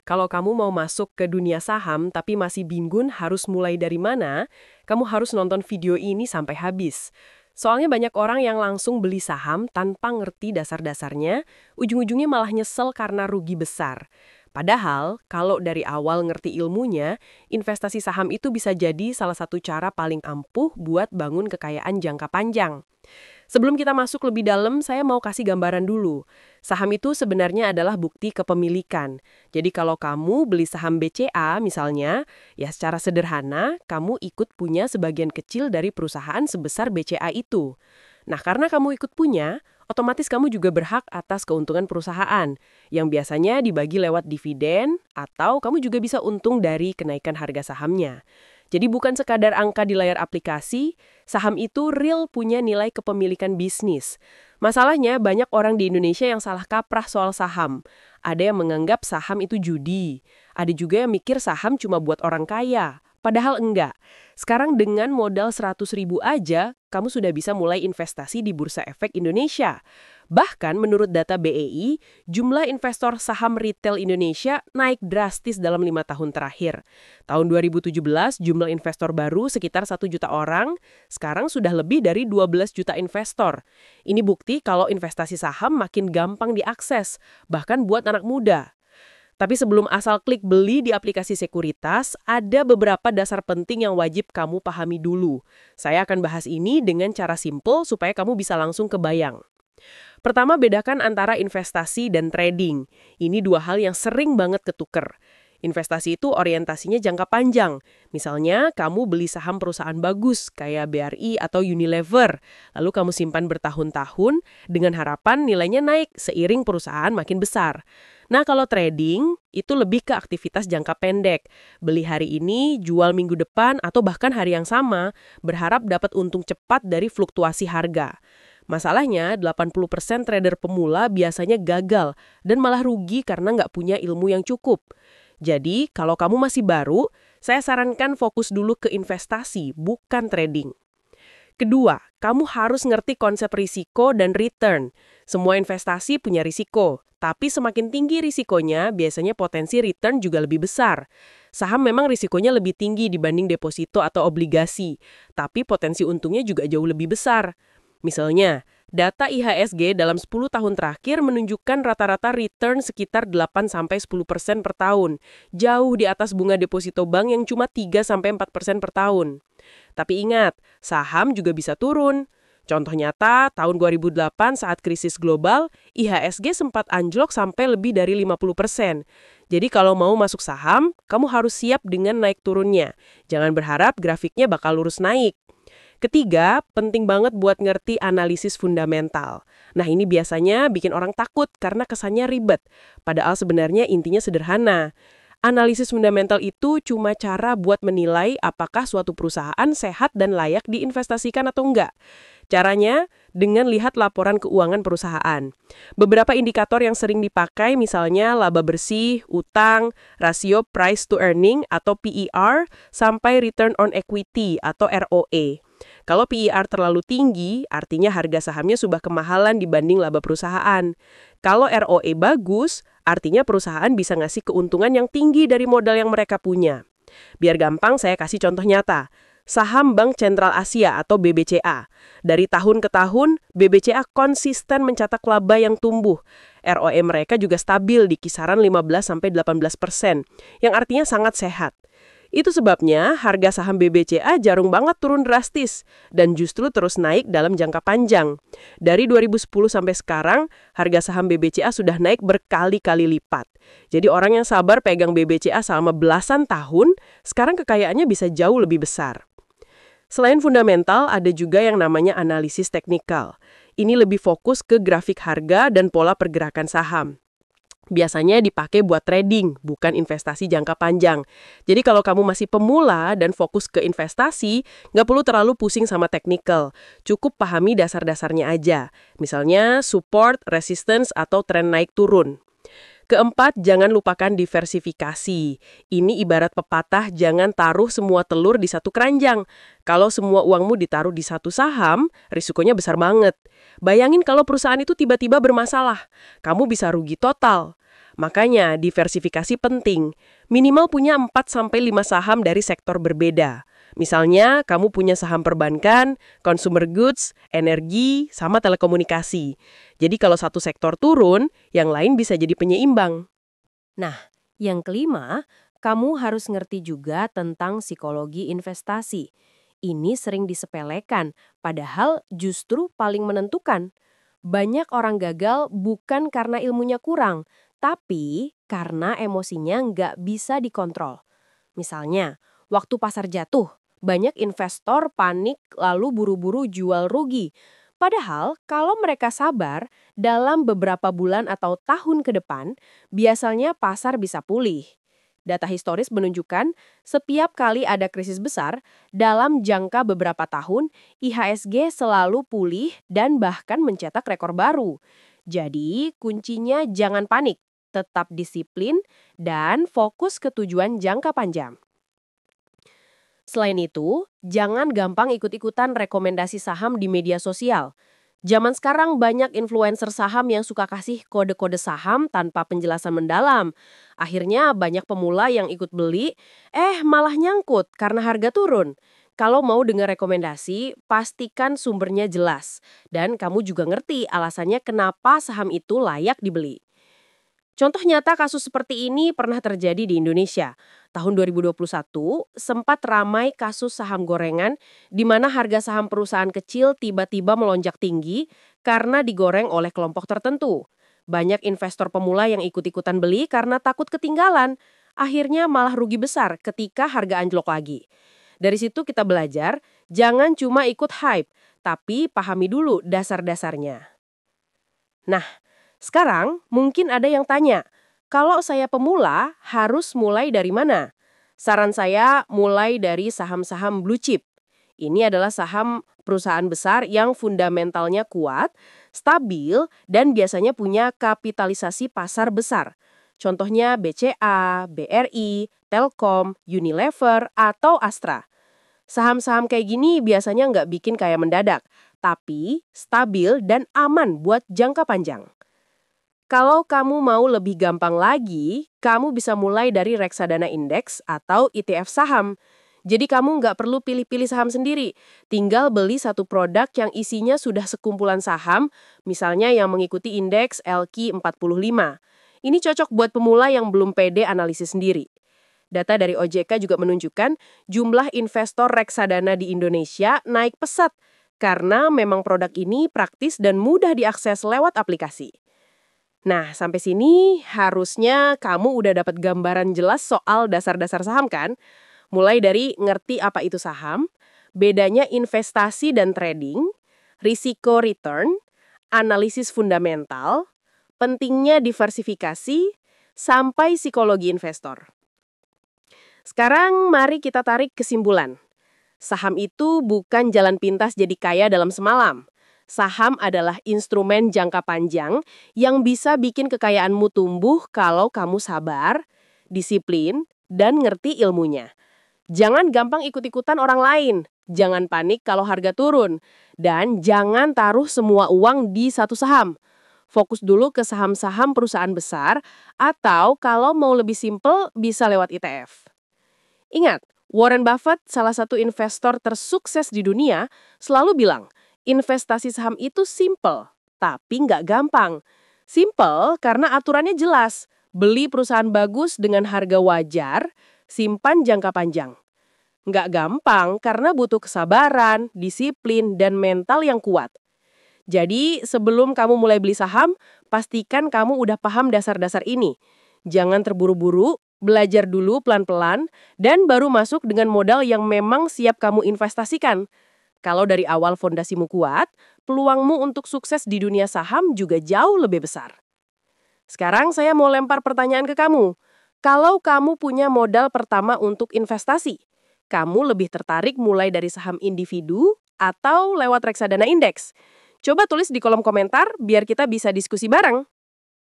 Kalau kamu mau masuk ke dunia saham tapi masih bingung harus mulai dari mana, kamu harus nonton video ini sampai habis. Soalnya banyak orang yang langsung beli saham tanpa ngerti dasar-dasarnya, ujung-ujungnya malah nyesel karena rugi besar. Padahal, kalau dari awal ngerti ilmunya, investasi saham itu bisa jadi salah satu cara paling ampuh buat bangun kekayaan jangka panjang. Sebelum kita masuk lebih dalam, saya mau kasih gambaran dulu. Saham itu sebenarnya adalah bukti kepemilikan. Jadi kalau kamu beli saham BCA misalnya, ya secara sederhana, kamu ikut punya sebagian kecil dari perusahaan sebesar BCA itu. Nah, karena kamu ikut punya, otomatis kamu juga berhak atas keuntungan perusahaan, yang biasanya dibagi lewat dividen, atau kamu juga bisa untung dari kenaikan harga sahamnya. Jadi bukan sekadar angka di layar aplikasi, saham itu real punya nilai kepemilikan bisnis. Masalahnya banyak orang di Indonesia yang salah kaprah soal saham. Ada yang menganggap saham itu judi. Ada juga yang mikir saham cuma buat orang kaya. Padahal enggak. Sekarang dengan modal 100.000 aja, kamu sudah bisa mulai investasi di Bursa Efek Indonesia. Bahkan menurut data BEI, jumlah investor saham retail Indonesia naik drastis dalam 5 tahun terakhir. Tahun 2017, jumlah investor baru sekitar 1 juta orang, sekarang sudah lebih dari 12 juta investor. Ini bukti kalau investasi saham makin gampang diakses, bahkan buat anak muda. Tapi sebelum asal klik beli di aplikasi sekuritas, ada beberapa dasar penting yang wajib kamu pahami dulu. Saya akan bahas ini dengan cara simple supaya kamu bisa langsung kebayang. Pertama, bedakan antara investasi dan trading. Ini dua hal yang sering banget ketuker. Investasi itu orientasinya jangka panjang. Misalnya, kamu beli saham perusahaan bagus kayak BRI atau Unilever. Lalu kamu simpan bertahun-tahun dengan harapan nilainya naik seiring perusahaan makin besar. Nah, kalau trading, itu lebih ke aktivitas jangka pendek. Beli hari ini, jual minggu depan, atau bahkan hari yang sama, berharap dapat untung cepat dari fluktuasi harga. Masalahnya, 80% trader pemula biasanya gagal dan malah rugi karena nggak punya ilmu yang cukup. Jadi, kalau kamu masih baru, saya sarankan fokus dulu ke investasi, bukan trading. Kedua, kamu harus ngerti konsep risiko dan return. Semua investasi punya risiko, tapi semakin tinggi risikonya, biasanya potensi return juga lebih besar. Saham memang risikonya lebih tinggi dibanding deposito atau obligasi, tapi potensi untungnya juga jauh lebih besar. Misalnya, data IHSG dalam 10 tahun terakhir menunjukkan rata-rata return sekitar 8-10% per tahun, jauh di atas bunga deposito bank yang cuma 3-4% per tahun. Tapi ingat, saham juga bisa turun. Contoh nyata, tahun 2008 saat krisis global, IHSG sempat anjlok sampai lebih dari 50%. Jadi kalau mau masuk saham, kamu harus siap dengan naik turunnya. Jangan berharap grafiknya bakal lurus naik. Ketiga, penting banget buat ngerti analisis fundamental. Nah, ini biasanya bikin orang takut karena kesannya ribet. Padahal sebenarnya intinya sederhana. Analisis fundamental itu cuma cara buat menilai apakah suatu perusahaan sehat dan layak diinvestasikan atau enggak. Caranya dengan lihat laporan keuangan perusahaan. Beberapa indikator yang sering dipakai misalnya laba bersih, utang, rasio price to earning atau PER, sampai return on equity atau ROE. Kalau PER terlalu tinggi, artinya harga sahamnya sudah kemahalan dibanding laba perusahaan. Kalau ROE bagus, artinya perusahaan bisa ngasih keuntungan yang tinggi dari modal yang mereka punya. Biar gampang, saya kasih contoh nyata. Saham Bank Sentral Asia atau BBCA. Dari tahun ke tahun, BBCA konsisten mencatat laba yang tumbuh. ROE mereka juga stabil di kisaran 15-18%, yang artinya sangat sehat. Itu sebabnya harga saham BBCA jarang banget turun drastis dan justru terus naik dalam jangka panjang. Dari 2010 sampai sekarang, harga saham BBCA sudah naik berkali-kali lipat. Jadi orang yang sabar pegang BBCA selama belasan tahun, sekarang kekayaannya bisa jauh lebih besar. Selain fundamental, ada juga yang namanya analisis teknikal. Ini lebih fokus ke grafik harga dan pola pergerakan saham. Biasanya dipakai buat trading, bukan investasi jangka panjang. Jadi kalau kamu masih pemula dan fokus ke investasi, nggak perlu terlalu pusing sama teknikal. Cukup pahami dasar-dasarnya aja. Misalnya support, resistance, atau tren naik turun. Keempat, jangan lupakan diversifikasi. Ini ibarat pepatah, jangan taruh semua telur di satu keranjang. Kalau semua uangmu ditaruh di satu saham, risikonya besar banget. Bayangin kalau perusahaan itu tiba-tiba bermasalah, kamu bisa rugi total. Makanya diversifikasi penting. Minimal punya 4-5 saham dari sektor berbeda. Misalnya, kamu punya saham perbankan, consumer goods, energi, sama telekomunikasi. Jadi kalau satu sektor turun, yang lain bisa jadi penyeimbang. Nah, yang kelima, kamu harus ngerti juga tentang psikologi investasi. Ini sering disepelekan, padahal justru paling menentukan. Banyak orang gagal bukan karena ilmunya kurang, tapi karena emosinya nggak bisa dikontrol. Misalnya, waktu pasar jatuh, banyak investor panik lalu buru-buru jual rugi. Padahal kalau mereka sabar, dalam beberapa bulan atau tahun ke depan, biasanya pasar bisa pulih. Data historis menunjukkan setiap kali ada krisis besar, dalam jangka beberapa tahun, IHSG selalu pulih dan bahkan mencetak rekor baru. Jadi, kuncinya jangan panik, tetap disiplin, dan fokus ke tujuan jangka panjang. Selain itu, jangan gampang ikut-ikutan rekomendasi saham di media sosial. Zaman sekarang banyak influencer saham yang suka kasih kode-kode saham tanpa penjelasan mendalam. Akhirnya banyak pemula yang ikut beli, malah nyangkut karena harga turun. Kalau mau dengar rekomendasi, pastikan sumbernya jelas. Dan kamu juga ngerti alasannya kenapa saham itu layak dibeli. Contoh nyata kasus seperti ini pernah terjadi di Indonesia. Tahun 2021, sempat ramai kasus saham gorengan di mana harga saham perusahaan kecil tiba-tiba melonjak tinggi karena digoreng oleh kelompok tertentu. Banyak investor pemula yang ikut-ikutan beli karena takut ketinggalan. Akhirnya malah rugi besar ketika harga anjlok lagi. Dari situ kita belajar, jangan cuma ikut hype, tapi pahami dulu dasar-dasarnya. Nah, sekarang mungkin ada yang tanya, kalau saya pemula harus mulai dari mana? Saran saya mulai dari saham-saham blue chip. Ini adalah saham perusahaan besar yang fundamentalnya kuat, stabil, dan biasanya punya kapitalisasi pasar besar. Contohnya BCA, BRI, Telkom, Unilever, atau Astra. Saham-saham kayak gini biasanya nggak bikin kaya mendadak, tapi stabil dan aman buat jangka panjang. Kalau kamu mau lebih gampang lagi, kamu bisa mulai dari reksadana indeks atau ETF saham. Jadi kamu nggak perlu pilih-pilih saham sendiri. Tinggal beli satu produk yang isinya sudah sekumpulan saham, misalnya yang mengikuti indeks LQ45. Ini cocok buat pemula yang belum pede analisis sendiri. Data dari OJK juga menunjukkan jumlah investor reksadana di Indonesia naik pesat karena memang produk ini praktis dan mudah diakses lewat aplikasi. Nah, sampai sini harusnya kamu udah dapat gambaran jelas soal dasar-dasar saham kan? Mulai dari ngerti apa itu saham, bedanya investasi dan trading, risiko return, analisis fundamental, pentingnya diversifikasi, sampai psikologi investor. Sekarang mari kita tarik kesimpulan. Saham itu bukan jalan pintas jadi kaya dalam semalam. Saham adalah instrumen jangka panjang yang bisa bikin kekayaanmu tumbuh kalau kamu sabar, disiplin, dan ngerti ilmunya. Jangan gampang ikut-ikutan orang lain, jangan panik kalau harga turun, dan jangan taruh semua uang di satu saham. Fokus dulu ke saham-saham perusahaan besar, atau kalau mau lebih simpel bisa lewat ETF. Ingat, Warren Buffett, salah satu investor tersukses di dunia, selalu bilang, investasi saham itu simple, tapi nggak gampang. Simple karena aturannya jelas, beli perusahaan bagus dengan harga wajar, simpan jangka panjang. Nggak gampang karena butuh kesabaran, disiplin, dan mental yang kuat. Jadi, sebelum kamu mulai beli saham, pastikan kamu udah paham dasar-dasar ini. Jangan terburu-buru, belajar dulu pelan-pelan, dan baru masuk dengan modal yang memang siap kamu investasikan. Kalau dari awal fondasimu kuat, peluangmu untuk sukses di dunia saham juga jauh lebih besar. Sekarang saya mau lempar pertanyaan ke kamu. Kalau kamu punya modal pertama untuk investasi, kamu lebih tertarik mulai dari saham individu atau lewat reksadana indeks? Coba tulis di kolom komentar biar kita bisa diskusi bareng.